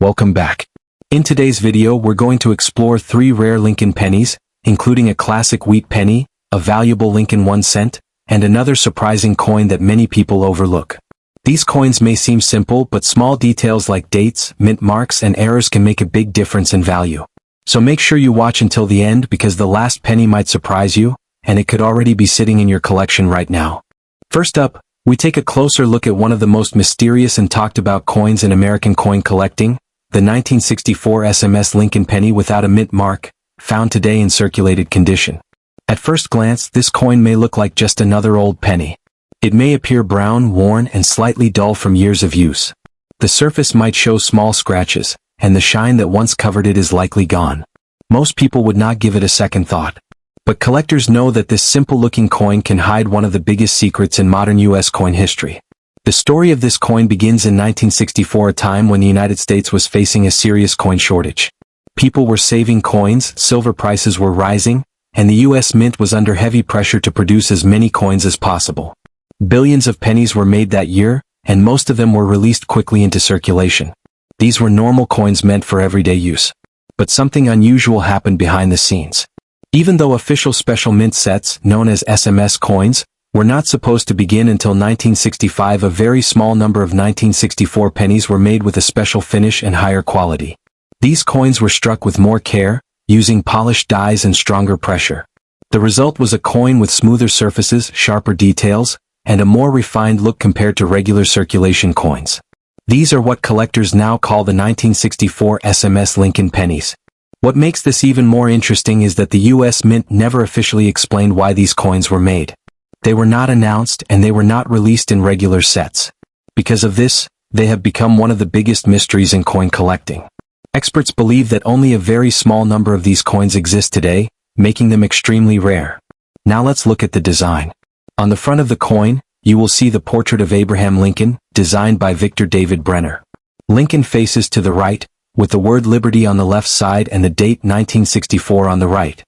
Welcome back. In today's video we're going to explore 3 rare Lincoln pennies, including a classic wheat penny, a valuable Lincoln 1 cent, and another surprising coin that many people overlook. These coins may seem simple, but small details like dates, mint marks, and errors can make a big difference in value. So make sure you watch until the end because the last penny might surprise you, and it could already be sitting in your collection right now. First up, we take a closer look at one of the most mysterious and talked about coins in American coin collecting, the 1964 SMS Lincoln penny without a mint mark, found today in circulated condition. At first glance, this coin may look like just another old penny. It may appear brown, worn, and slightly dull from years of use. The surface might show small scratches, and the shine that once covered it is likely gone. Most people would not give it a second thought. But collectors know that this simple-looking coin can hide one of the biggest secrets in modern U.S. coin history. The story of this coin begins in 1964, a time when the United States was facing a serious coin shortage. People were saving coins, silver prices were rising, and the U.S. Mint was under heavy pressure to produce as many coins as possible. Billions of pennies were made that year, and most of them were released quickly into circulation. These were normal coins meant for everyday use. But something unusual happened behind the scenes. Even though official special mint sets, known as SMS coins, were not supposed to begin until 1965, a very small number of 1964 pennies were made with a special finish and higher quality. These coins were struck with more care, using polished dies and stronger pressure. The result was a coin with smoother surfaces, sharper details, and a more refined look compared to regular circulation coins. These are what collectors now call the 1964 SMS Lincoln pennies. What makes this even more interesting is that the U.S. Mint never officially explained why these coins were made. They were not announced and they were not released in regular sets. Because of this, they have become one of the biggest mysteries in coin collecting. Experts believe that only a very small number of these coins exist today, making them extremely rare. Now let's look at the design. On the front of the coin, you will see the portrait of Abraham Lincoln, designed by Victor David Brenner. Lincoln faces to the right, with the word Liberty on the left side and the date 1964 on the right.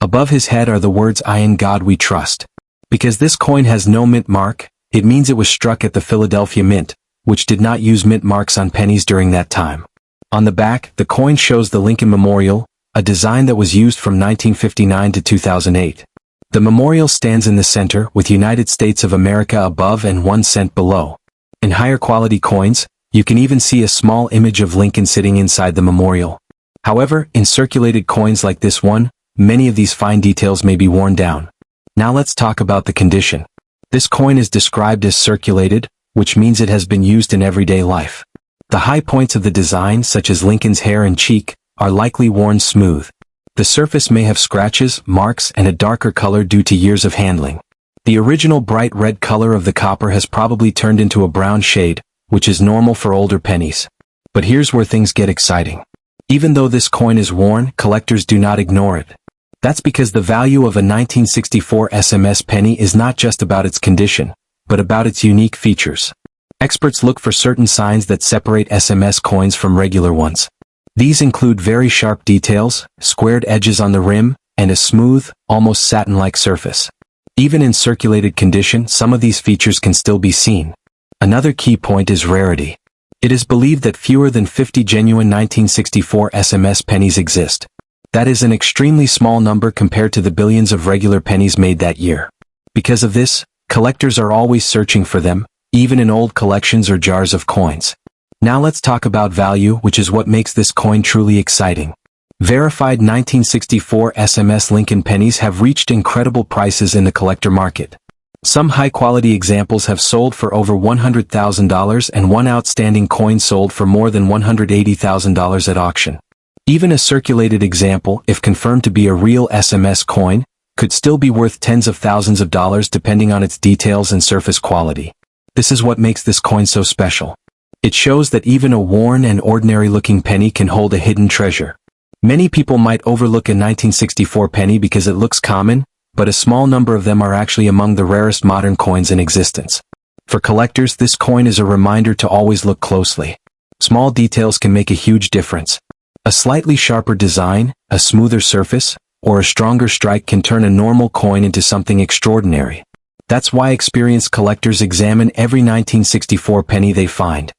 Above his head are the words "I in God we trust." Because this coin has no mint mark, it means it was struck at the Philadelphia Mint, which did not use mint marks on pennies during that time. On the back, the coin shows the Lincoln Memorial, a design that was used from 1959 to 2008. The memorial stands in the center, with United States of America above and 1 cent below. In higher quality coins, you can even see a small image of Lincoln sitting inside the memorial. However, in circulated coins like this one, many of these fine details may be worn down. Now let's talk about the condition. This coin is described as circulated, which means it has been used in everyday life. The high points of the design, such as Lincoln's hair and cheek, are likely worn smooth. The surface may have scratches, marks, and a darker color due to years of handling. The original bright red color of the copper has probably turned into a brown shade, which is normal for older pennies. But here's where things get exciting. Even though this coin is worn, collectors do not ignore it. That's because the value of a 1964 SMS penny is not just about its condition, but about its unique features. Experts look for certain signs that separate SMS coins from regular ones. These include very sharp details, squared edges on the rim, and a smooth, almost satin-like surface. Even in circulated condition, some of these features can still be seen. Another key point is rarity. It is believed that fewer than 50 genuine 1964 SMS pennies exist. That is an extremely small number compared to the billions of regular pennies made that year. Because of this, collectors are always searching for them, even in old collections or jars of coins. Now let's talk about value, which is what makes this coin truly exciting. Verified 1964 SMS Lincoln pennies have reached incredible prices in the collector market. Some high-quality examples have sold for over $100,000 and one outstanding coin sold for more than $180,000 at auction. Even a circulated example, if confirmed to be a real SMS coin, could still be worth tens of thousands of dollars depending on its details and surface quality. This is what makes this coin so special. It shows that even a worn and ordinary-looking penny can hold a hidden treasure. Many people might overlook a 1964 penny because it looks common, but a small number of them are actually among the rarest modern coins in existence. For collectors, this coin is a reminder to always look closely. Small details can make a huge difference. A slightly sharper design, a smoother surface, or a stronger strike can turn a normal coin into something extraordinary. That's why experienced collectors examine every 1964 penny they find.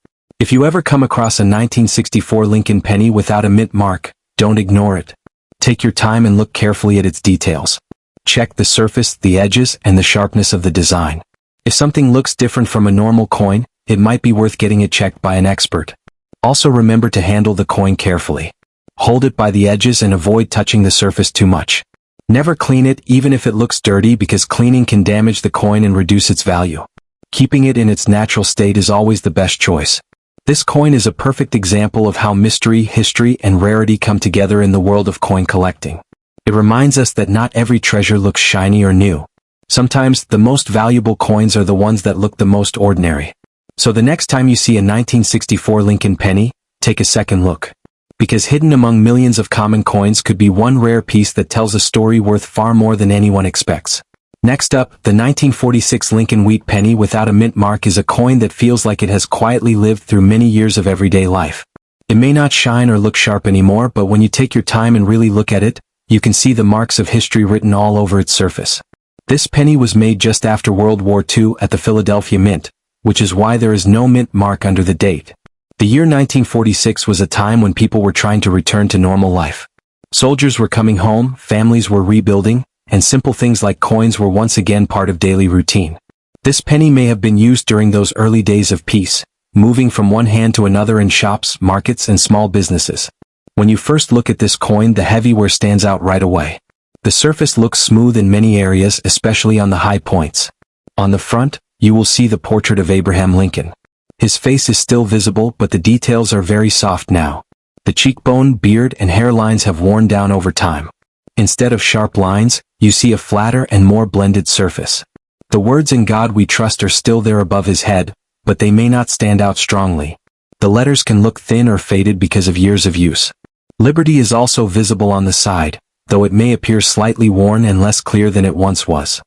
If you ever come across a 1964 Lincoln penny without a mint mark, don't ignore it. Take your time and look carefully at its details. Check the surface, the edges, and the sharpness of the design. If something looks different from a normal coin, it might be worth getting it checked by an expert. Also remember to handle the coin carefully. Hold it by the edges and avoid touching the surface too much. Never clean it even if it looks dirty, because cleaning can damage the coin and reduce its value. Keeping it in its natural state is always the best choice. This coin is a perfect example of how mystery, history, and rarity come together in the world of coin collecting. It reminds us that not every treasure looks shiny or new. Sometimes, the most valuable coins are the ones that look the most ordinary. So the next time you see a 1964 Lincoln penny, take a second look. Because hidden among millions of common coins could be one rare piece that tells a story worth far more than anyone expects. Next up, the 1946 Lincoln wheat penny without a mint mark is a coin that feels like it has quietly lived through many years of everyday life. It may not shine or look sharp anymore, but when you take your time and really look at it, you can see the marks of history written all over its surface. This penny was made just after World War II at the Philadelphia Mint, which is why there is no mint mark under the date. The year 1946 was a time when people were trying to return to normal life. Soldiers were coming home, families were rebuilding, and simple things like coins were once again part of daily routine. This penny may have been used during those early days of peace, moving from one hand to another in shops, markets, and small businesses. When you first look at this coin, the heavyware stands out right away. The surface looks smooth in many areas, especially on the high points. On the front, you will see the portrait of Abraham Lincoln. His face is still visible, but the details are very soft now. The cheekbone, beard, and hairlines have worn down over time. Instead of sharp lines, you see a flatter and more blended surface. The words "In God We Trust" are still there above his head, but they may not stand out strongly. The letters can look thin or faded because of years of use. Liberty is also visible on the side, though it may appear slightly worn and less clear than it once was.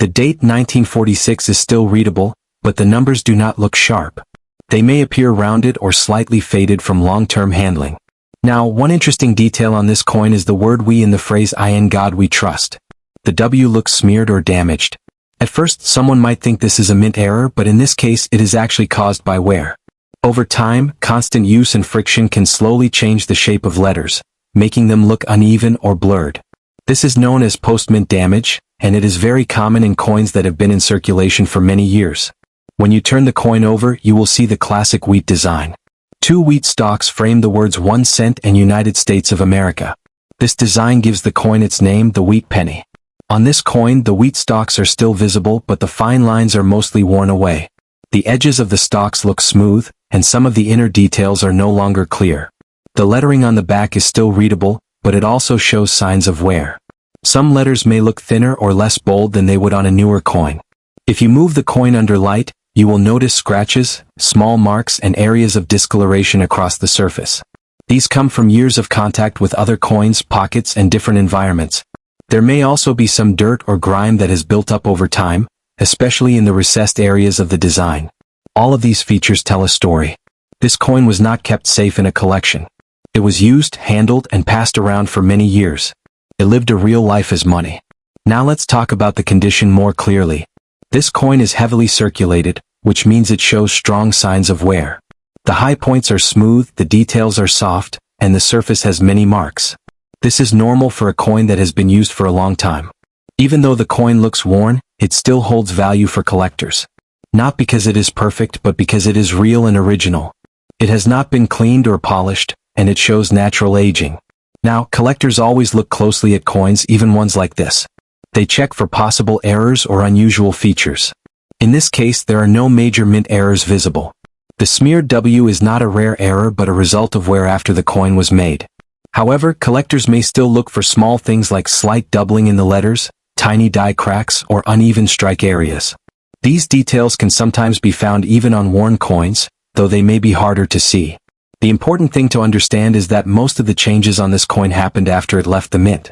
The date 1946 is still readable, but the numbers do not look sharp. They may appear rounded or slightly faded from long-term handling. Now, one interesting detail on this coin is the word "we" in the phrase "In God We Trust." The W looks smeared or damaged. At first, someone might think this is a mint error, but in this case it is actually caused by wear. Over time, constant use and friction can slowly change the shape of letters, making them look uneven or blurred. This is known as post-mint damage, and it is very common in coins that have been in circulation for many years. When you turn the coin over, you will see the classic wheat design. Two wheat stalks frame the words 1 cent and United States of America. This design gives the coin its name, the wheat penny. On this coin, the wheat stalks are still visible, but the fine lines are mostly worn away. The edges of the stalks look smooth, and some of the inner details are no longer clear. The lettering on the back is still readable, but it also shows signs of wear. Some letters may look thinner or less bold than they would on a newer coin. If you move the coin under light, you will notice scratches, small marks, and areas of discoloration across the surface. These come from years of contact with other coins, pockets, and different environments. There may also be some dirt or grime that has built up over time, especially in the recessed areas of the design. All of these features tell a story. This coin was not kept safe in a collection. It was used, handled, and passed around for many years. It lived a real life as money. Now let's talk about the condition more clearly. This coin is heavily circulated, which means it shows strong signs of wear. The high points are smooth, the details are soft, and the surface has many marks. This is normal for a coin that has been used for a long time. Even though the coin looks worn, it still holds value for collectors. Not because it is perfect, but because it is real and original. It has not been cleaned or polished, and it shows natural aging. Now, collectors always look closely at coins, even ones like this. They check for possible errors or unusual features. In this case, there are no major mint errors visible. The smeared W is not a rare error but a result of wear after the coin was made. However, collectors may still look for small things like slight doubling in the letters, tiny die cracks, or uneven strike areas. These details can sometimes be found even on worn coins, though they may be harder to see. The important thing to understand is that most of the changes on this coin happened after it left the mint.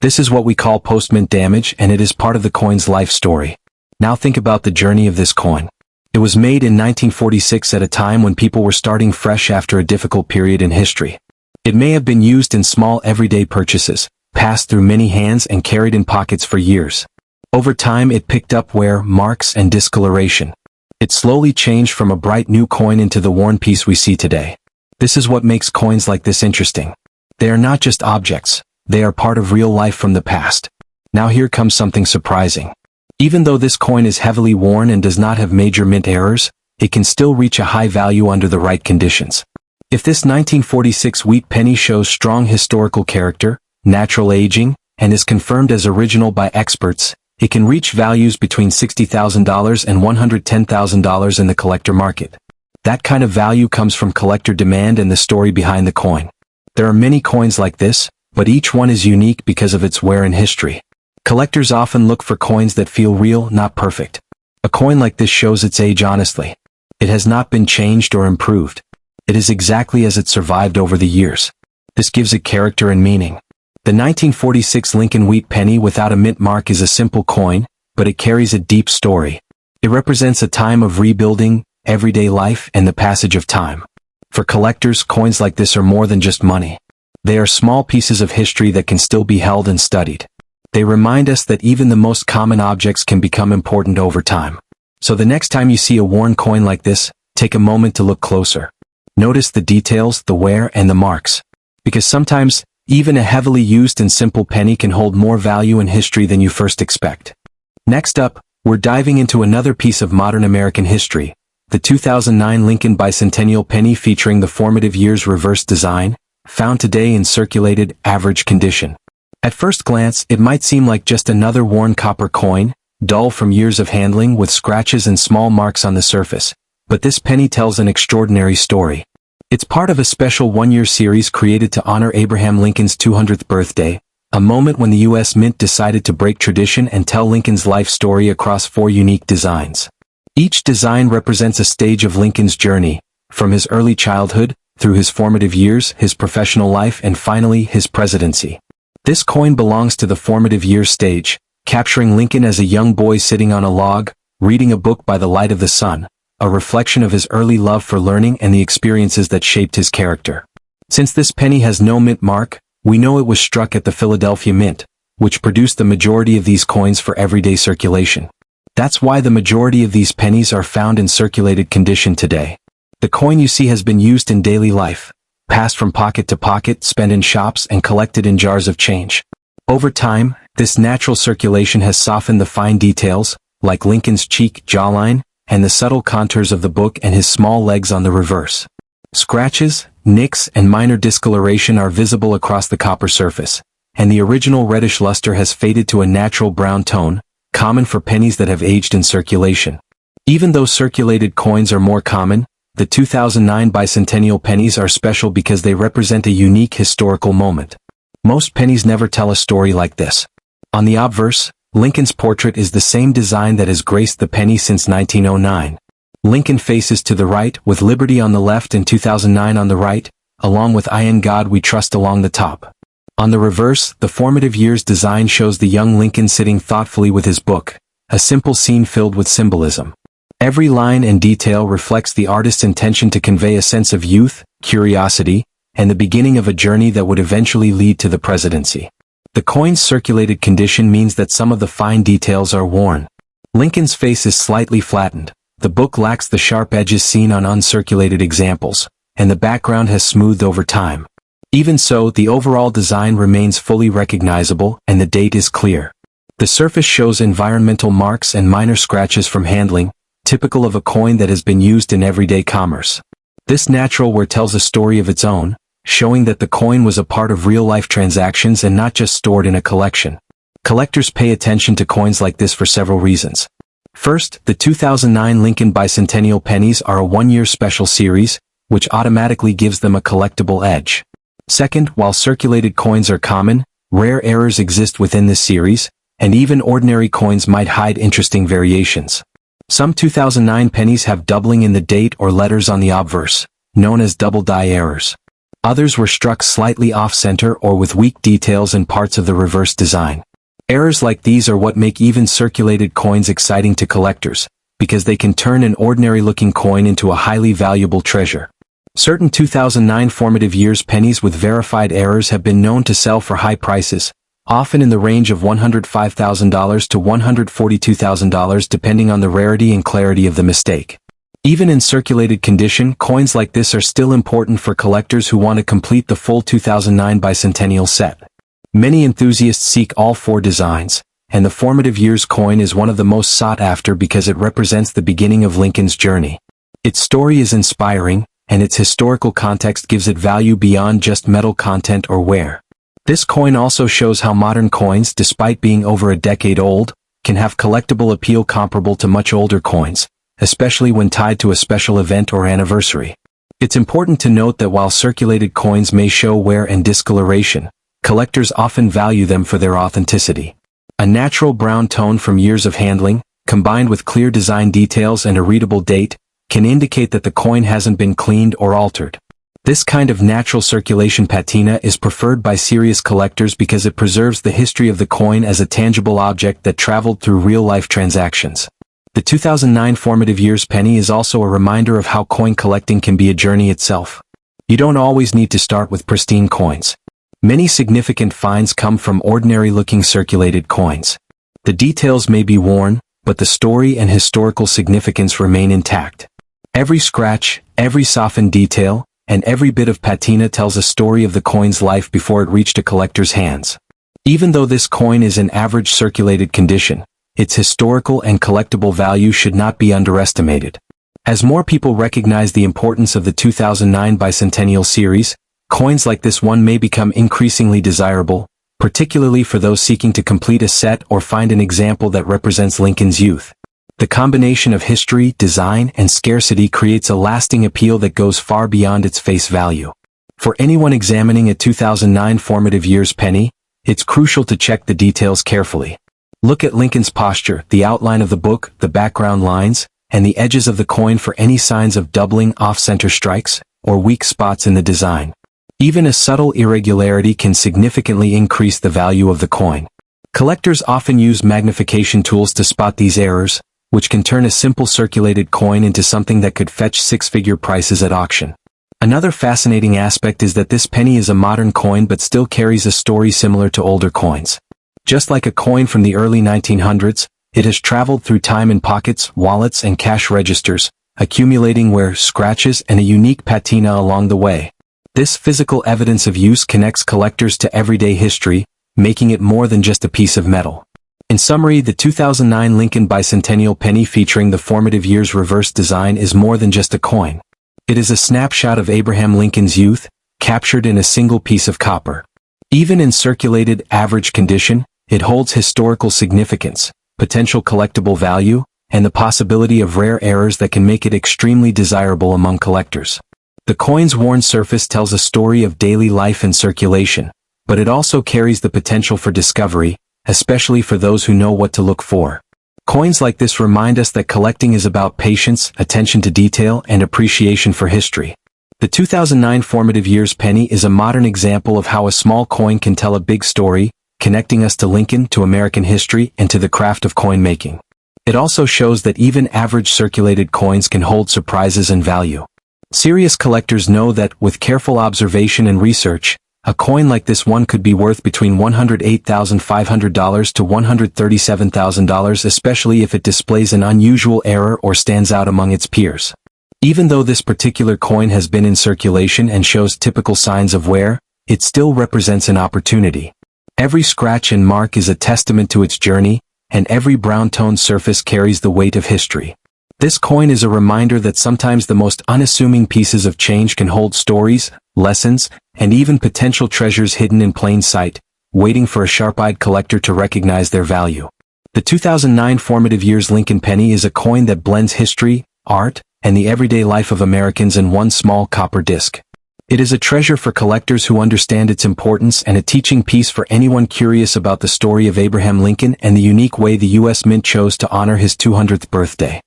This is what we call post-mint damage, and it is part of the coin's life story. Now think about the journey of this coin. It was made in 1946 at a time when people were starting fresh after a difficult period in history. It may have been used in small everyday purchases, passed through many hands and carried in pockets for years. Over time it picked up wear, marks, and discoloration. It slowly changed from a bright new coin into the worn piece we see today. This is what makes coins like this interesting. They are not just objects, they are part of real life from the past. Now here comes something surprising. Even though this coin is heavily worn and does not have major mint errors, it can still reach a high value under the right conditions. If this 1946 wheat penny shows strong historical character, natural aging, and is confirmed as original by experts, it can reach values between $60,000 and $110,000 in the collector market. That kind of value comes from collector demand and the story behind the coin. There are many coins like this, but each one is unique because of its wear and history. Collectors often look for coins that feel real, not perfect. A coin like this shows its age honestly. It has not been changed or improved. It is exactly as it survived over the years. This gives it character and meaning. The 1946 Lincoln wheat penny without a mint mark is a simple coin, but it carries a deep story. It represents a time of rebuilding, everyday life, and the passage of time. For collectors, coins like this are more than just money. They are small pieces of history that can still be held and studied. They remind us that even the most common objects can become important over time. So the next time you see a worn coin like this, take a moment to look closer. Notice the details, the wear, and the marks. Because sometimes, even a heavily used and simple penny can hold more value and history than you first expect. Next up, we're diving into another piece of modern American history, the 2009 Lincoln Bicentennial Penny featuring the formative years reverse design, found today in circulated, average condition. At first glance, it might seem like just another worn copper coin, dull from years of handling with scratches and small marks on the surface. But this penny tells an extraordinary story. It's part of a special one-year series created to honor Abraham Lincoln's 200th birthday, a moment when the U.S. Mint decided to break tradition and tell Lincoln's life story across 4 unique designs. Each design represents a stage of Lincoln's journey, from his early childhood, through his formative years, his professional life, and finally, his presidency. This coin belongs to the formative years stage, capturing Lincoln as a young boy sitting on a log, reading a book by the light of the sun, a reflection of his early love for learning and the experiences that shaped his character. Since this penny has no mint mark, we know it was struck at the Philadelphia Mint, which produced the majority of these coins for everyday circulation. That's why the majority of these pennies are found in circulated condition today. The coin you see has been used in daily life, passed from pocket to pocket, spent in shops, and collected in jars of change. Over time, this natural circulation has softened the fine details, like Lincoln's cheek, jawline, and the subtle contours of the book and his small legs on the reverse. Scratches, nicks, and minor discoloration are visible across the copper surface, and the original reddish luster has faded to a natural brown tone, common for pennies that have aged in circulation. Even though circulated coins are more common, the 2009 bicentennial pennies are special because they represent a unique historical moment. Most pennies never tell a story like this. On the obverse, Lincoln's portrait is the same design that has graced the penny since 1909. Lincoln faces to the right, with Liberty on the left and 2009 on the right, along with I in God We Trust along the top. On the reverse, the formative years design shows the young Lincoln sitting thoughtfully with his book, a simple scene filled with symbolism. Every line and detail reflects the artist's intention to convey a sense of youth, curiosity, and the beginning of a journey that would eventually lead to the presidency. The coin's circulated condition means that some of the fine details are worn. Lincoln's face is slightly flattened, the book lacks the sharp edges seen on uncirculated examples, and the background has smoothed over time. Even so, the overall design remains fully recognizable, and the date is clear. The surface shows environmental marks and minor scratches from handling, typical of a coin that has been used in everyday commerce. This natural wear tells a story of its own, showing that the coin was a part of real-life transactions and not just stored in a collection. Collectors pay attention to coins like this for several reasons. First, the 2009 Lincoln Bicentennial Pennies are a one-year special series, which automatically gives them a collectible edge. Second, while circulated coins are common, rare errors exist within this series, and even ordinary coins might hide interesting variations. Some 2009 pennies have doubling in the date or letters on the obverse, known as double die errors. Others were struck slightly off-center or with weak details in parts of the reverse design. Errors like these are what make even circulated coins exciting to collectors, because they can turn an ordinary-looking coin into a highly valuable treasure. Certain 2009 formative years pennies with verified errors have been known to sell for high prices, often in the range of $105,000 to $142,000 depending on the rarity and clarity of the mistake. Even in circulated condition, coins like this are still important for collectors who want to complete the full 2009 bicentennial set. Many enthusiasts seek all four designs, and the formative years coin is one of the most sought after because it represents the beginning of Lincoln's journey. Its story is inspiring, and its historical context gives it value beyond just metal content or wear. This coin also shows how modern coins, despite being over a decade old, can have collectible appeal comparable to much older coins, especially when tied to a special event or anniversary. It's important to note that while circulated coins may show wear and discoloration, collectors often value them for their authenticity. A natural brown tone from years of handling, combined with clear design details and a readable date, can indicate that the coin hasn't been cleaned or altered. This kind of natural circulation patina is preferred by serious collectors because it preserves the history of the coin as a tangible object that traveled through real-life transactions. The 2009 formative years penny is also a reminder of how coin collecting can be a journey itself. You don't always need to start with pristine coins. Many significant finds come from ordinary-looking circulated coins. The details may be worn, but the story and historical significance remain intact. Every scratch, every softened detail, and every bit of patina tells a story of the coin's life before it reached a collector's hands. Even though this coin is in average circulated condition, its historical and collectible value should not be underestimated. As more people recognize the importance of the 2009 bicentennial series, coins like this one may become increasingly desirable, particularly for those seeking to complete a set or find an example that represents Lincoln's youth. The combination of history, design, and scarcity creates a lasting appeal that goes far beyond its face value. For anyone examining a 2009 formative years penny, it's crucial to check the details carefully. Look at Lincoln's posture, the outline of the book, the background lines, and the edges of the coin for any signs of doubling, off-center strikes, or weak spots in the design. Even a subtle irregularity can significantly increase the value of the coin. Collectors often use magnification tools to spot these errors, which can turn a simple circulated coin into something that could fetch six-figure prices at auction. Another fascinating aspect is that this penny is a modern coin but still carries a story similar to older coins. Just like a coin from the early 1900s, it has traveled through time in pockets, wallets, and cash registers, accumulating wear, scratches, and a unique patina along the way. This physical evidence of use connects collectors to everyday history, making it more than just a piece of metal. In summary, the 2009 Lincoln Bicentennial Penny featuring the formative years reverse design is more than just a coin. It is a snapshot of Abraham Lincoln's youth, captured in a single piece of copper. Even in circulated, average condition, it holds historical significance, potential collectible value, and the possibility of rare errors that can make it extremely desirable among collectors. The coin's worn surface tells a story of daily life and circulation, but it also carries the potential for discovery, especially for those who know what to look for. Coins like this remind us that collecting is about patience, attention to detail, and appreciation for history. The 2009 formative years penny is a modern example of how a small coin can tell a big story, connecting us to Lincoln, to American history, and to the craft of coin making. It also shows that even average circulated coins can hold surprises and value. Serious collectors know that, with careful observation and research, a coin like this one could be worth between $108,500 to $137,000, especially if it displays an unusual error or stands out among its peers. Even though this particular coin has been in circulation and shows typical signs of wear, it still represents an opportunity. Every scratch and mark is a testament to its journey, and every brown-toned surface carries the weight of history. This coin is a reminder that sometimes the most unassuming pieces of change can hold stories, lessons, and even potential treasures hidden in plain sight, waiting for a sharp-eyed collector to recognize their value. The 2009 formative years Lincoln penny is a coin that blends history, art, and the everyday life of Americans in one small copper disc. It is a treasure for collectors who understand its importance and a teaching piece for anyone curious about the story of Abraham Lincoln and the unique way the U.S. Mint chose to honor his 200th birthday.